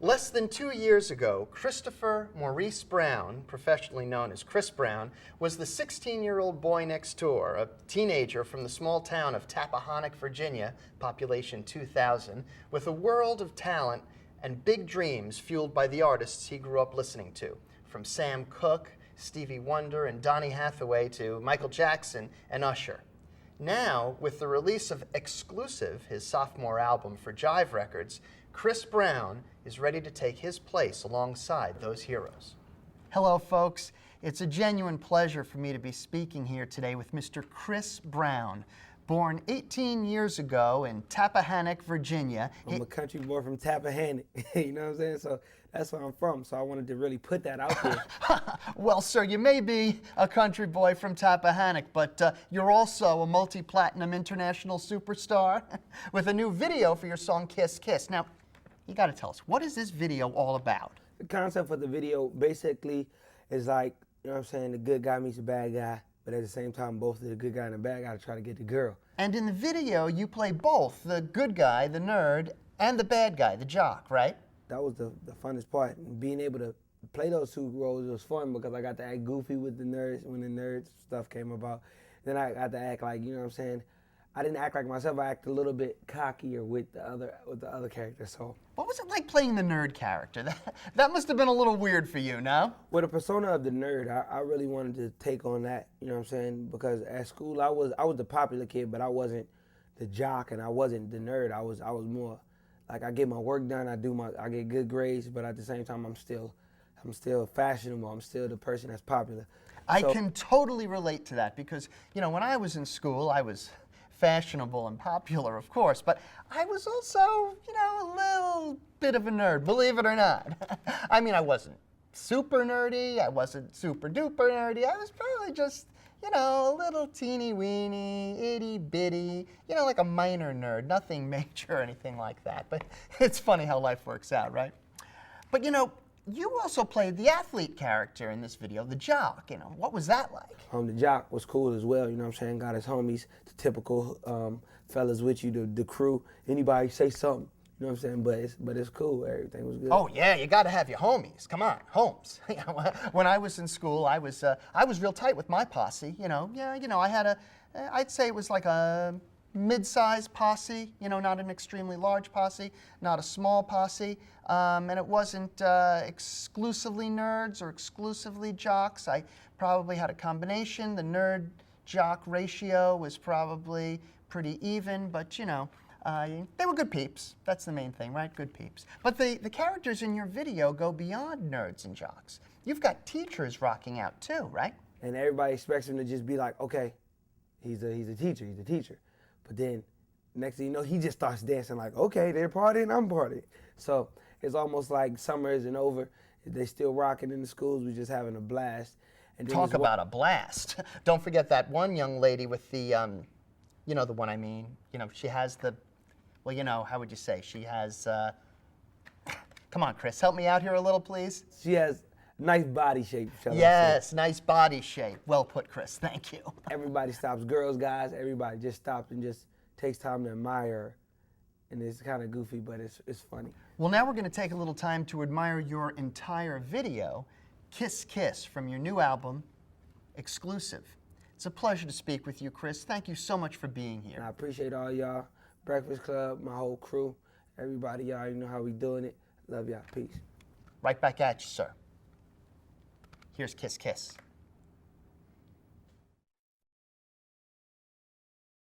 Less than 2 years ago, Christopher Maurice Brown, professionally known as Chris Brown, was the 16-year-old boy next door, a teenager from the small town of Tappahannock, Virginia, population 2,000, with a world of talent and big dreams fueled by the artists he grew up listening to, from Sam Cooke, Stevie Wonder, and Donny Hathaway to Michael Jackson and Usher. Now, with the release of Exclusive, his sophomore album for Jive Records, Chris Brown is ready to take his place alongside those heroes. Hello, folks. It's a genuine pleasure for me to be speaking here today with Mr. Chris Brown. Born 18 years ago in Tappahannock, Virginia. I'm a country boy from Tappahannock, you know what I'm saying? So that's where I'm from, so I wanted to really put that out there. Well, sir, you may be a country boy from Tappahannock, but you're also a multi-platinum international superstar with a new video for your song Kiss Kiss. Now, you gotta tell us, what is this video all about? The concept of the video basically is like, you know what I'm saying, the good guy meets the bad guy, but at the same time, both the good guy and the bad guy try to get the girl. And in the video, you play both the good guy, the nerd, and the bad guy, the jock, right? That was the funnest part. And being able to play those two roles was fun because I got to act goofy with the nerds when the nerd stuff came about. Then I got to act like, you know what I'm saying, I didn't act like myself, I acted a little bit cockier with the other character, so. What was it like playing the nerd character? That must have been a little weird for you, no? With the persona of the nerd, I really wanted to take on that, you know what I'm saying? Because at school, I was the popular kid, but I wasn't the jock and I wasn't the nerd. I was more, like I get my work done, I get good grades, but at the same time, I'm still fashionable, I'm still the person that's popular. I can totally relate to that because, you know, when I was in school, I was fashionable and popular, of course, but I was also, you know, a little bit of a nerd, believe it or not. I mean, I wasn't super nerdy, I wasn't super duper nerdy, I was probably just, you know, a little teeny weeny, itty bitty, you know, like a minor nerd, nothing major or anything like that, but it's funny how life works out, right? But you know, you also played the athlete character in this video, the jock. You know, what was that like? The jock was cool as well, you know what I'm saying? Got his homies, the typical fellas with you, the crew. Anybody say something, you know what I'm saying? But it's cool, everything was good. Oh yeah, you got to have your homies. Come on, homes. When I was in school, I was real tight with my posse. You know, yeah, you know, I had I'd say it was like a mid-sized posse, you know, not an extremely large posse, not a small posse, and it wasn't exclusively nerds or exclusively jocks. I probably had a combination. The nerd-jock ratio was probably pretty even, but you know, they were good peeps. That's the main thing, right? Good peeps. But the characters in your video go beyond nerds and jocks. You've got teachers rocking out too, right? And everybody expects him to just be like, okay, he's a teacher. But then, next thing you know, he just starts dancing like, okay, they're partying, I'm partying. So it's almost like summer isn't over. They still rocking in the schools. We're just having a blast. And talk about a blast. Don't forget that one young lady with the, you know the one I mean. You know, she has the, well, you know, how would you say? She has, come on, Chris, help me out here a little, please. She has nice body shape, shall I say. Yes, nice body shape. Well put, Chris. Thank you. Everybody stops, girls, guys, everybody just stops and just takes time to admire her. And it's kind of goofy, but it's funny. Well, now we're going to take a little time to admire your entire video, Kiss Kiss, from your new album, Exclusive. It's a pleasure to speak with you, Chris. Thank you so much for being here. And I appreciate all y'all, Breakfast Club, my whole crew, everybody, y'all, you know how we doing it. Love y'all. Peace. Right back at you, sir. Here's Kiss Kiss.